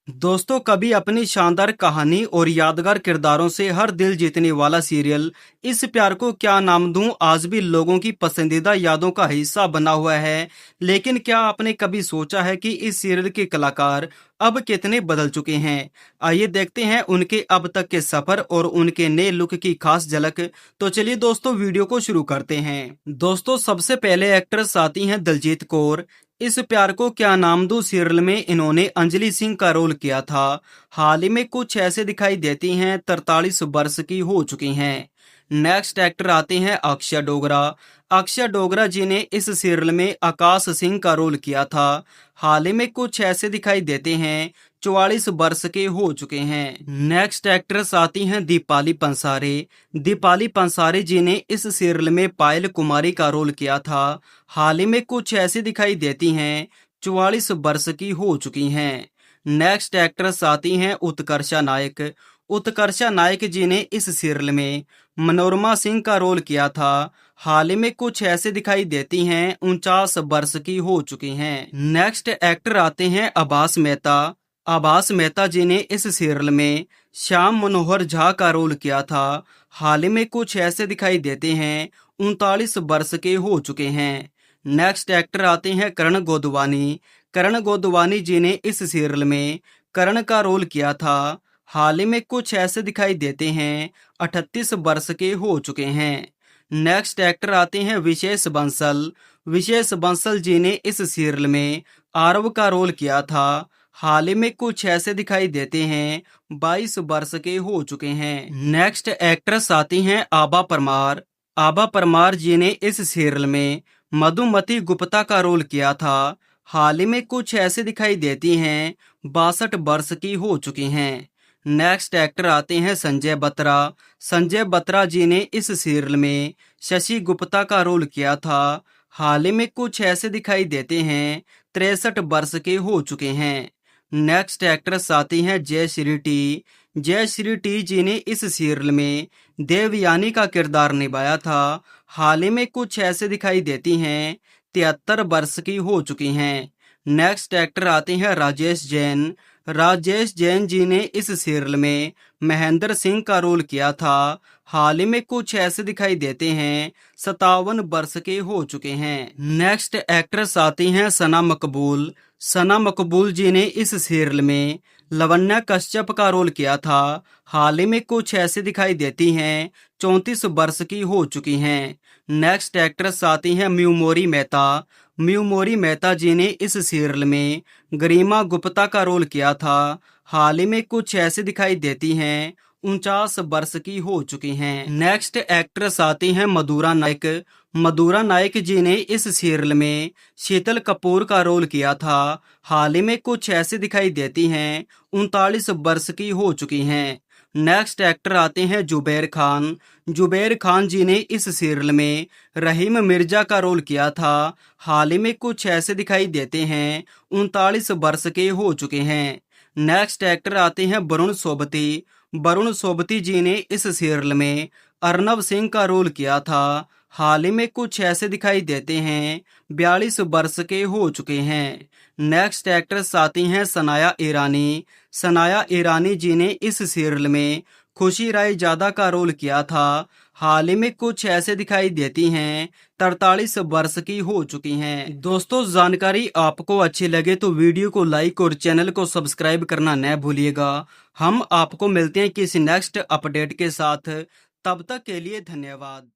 दोस्तों, कभी अपनी शानदार कहानी और यादगार किरदारों से हर दिल जीतने वाला सीरियल इस प्यार को क्या नाम दूं आज भी लोगों की पसंदीदा यादों का हिस्सा बना हुआ है। लेकिन क्या आपने कभी सोचा है कि इस सीरियल के कलाकार अब कितने बदल चुके हैं। आइए देखते हैं उनके अब तक के सफर और उनके नए लुक की खास झलक। तो चलिए दोस्तों, वीडियो को शुरू करते हैं। दोस्तों, सबसे पहले एक्ट्रेस आती हैं दलजीत कौर। इस प्यार को क्या नाम दूं सीरियल में इन्होंने अंजलि सिंह का रोल किया था। हाल ही में कुछ ऐसे दिखाई देती हैं 43 वर्ष की हो चुकी हैं। नेक्स्ट एक्टर आते हैं अक्षय डोगरा। अक्षय डोगरा जी ने इस सीरियल में आकाश सिंह का रोल किया था। हाल ही में कुछ ऐसे दिखाई देते हैं 44 वर्ष के हो चुके हैं। नेक्स्ट एक्ट्रेस आती हैं दीपाली पंसारे। दीपाली पंसारे जी ने इस सीरियल में पायल कुमारी का रोल किया था। हाल ही में कुछ ऐसी दिखाई देती हैं 44 वर्ष की हो चुकी हैं। नेक्स्ट एक्ट्रेस आती हैं उत्कर्षा नायक। उत्कर्षा नायक जी ने इस सीरियल में मनोरमा सिंह का रोल किया था। हाल ही में कुछ ऐसे दिखाई देती हैं 49 वर्ष की हो चुकी हैं। नेक्स्ट एक्टर आते हैं आभास मेहता। आभास मेहता जी ने इस सीरियल में श्याम मनोहर झा का रोल किया था। हाल ही में कुछ ऐसे दिखाई देते हैं 39 वर्ष के हो चुके हैं। नेक्स्ट एक्टर आते हैं करण गोदवानी। करण गोदवानी जी ने इस सीरियल में करण का रोल किया था। हाल ही में कुछ ऐसे दिखाई देते हैं 38 वर्ष के हो चुके हैं। नेक्स्ट एक्टर आते हैं विशेष बंसल। विशेष बंसल जी ने इस सीरियल में आरव का रोल किया था। हाल ही में कुछ ऐसे दिखाई देते हैं 22 वर्ष के हो चुके हैं। नेक्स्ट एक्ट्रेस आती हैं आभा परमार। आभा परमार जी ने इस सीरियल में मधुमती गुप्ता का रोल किया था। हाल ही में कुछ ऐसे दिखाई देती हैं 62 वर्ष की हो चुकी हैं। नेक्स्ट एक्टर आते हैं संजय बत्रा। संजय बत्रा जी ने इस सीरियल में शशि गुप्ता का रोल किया था। हाल ही में कुछ ऐसे दिखाई देते हैं 63 वर्ष के हो चुके हैं। नेक्स्ट एक्ट्रेस आती हैं जय श्री टी। जय श्री टी जी ने इस सीरियल में देवयानी का किरदार निभाया था। हाल ही में कुछ ऐसे दिखाई देती हैं 73 वर्ष की हो चुकी हैं। नेक्स्ट एक्टर आते हैं राजेश जैन। राजेश जैन जी ने इस सीरियल में महेंद्र सिंह का रोल किया था। हाल ही में कुछ ऐसे दिखाई देते हैं 57 वर्ष के हो चुके हैं। नेक्स्ट एक्ट्रेस आती हैं सना मकबूल। सना मकबूल जी ने इस सीरियल में लवन्या कश्यप का रोल किया था। हाल ही में कुछ ऐसे दिखाई देती हैं 34 वर्ष की हो चुकी हैं। नेक्स्ट एक्ट्रेस आती हैं म्यूमोरी मेहता। म्यूमोरी मेहता जी ने इस सीरियल में गरिमा गुप्ता का रोल किया था। हाल ही में कुछ ऐसे दिखाई देती हैं 49 वर्ष की हो चुकी हैं। नेक्स्ट एक्ट्रेस आती हैं मधुरा नायक। मधुरा नायक जी ने इस सीरियल में शीतल कपूर का रोल किया था। हाल ही में कुछ ऐसे दिखाई देती हैं 39 वर्ष की हो चुकी हैं। नेक्स्ट एक्टर आते हैं जुबैर खान। जुबैर खान जी ने इस सीरियल में रहीम मिर्जा का रोल किया था। हाल ही में कुछ ऐसे दिखाई देते हैं 39 वर्ष के हो चुके हैं। नेक्स्ट एक्टर आते हैं वरुण सोबती। वरुण सोबती जी ने इस सीरियल में अर्नब सिंह का रोल किया था। हाल ही में कुछ ऐसे दिखाई देते हैं 42 वर्ष के हो चुके हैं। नेक्स्ट एक्ट्रेस आती हैं सनाया ईरानी। सनाया ईरानी जी ने इस सीरियल में खुशी राय जादा का रोल किया था। हाल ही में कुछ ऐसे दिखाई देती हैं 43 वर्ष की हो चुकी हैं। दोस्तों, जानकारी आपको अच्छी लगे तो वीडियो को लाइक और चैनल को सब्सक्राइब करना न भूलिएगा। हम आपको मिलते हैं किसी नेक्स्ट अपडेट के साथ। तब तक के लिए धन्यवाद।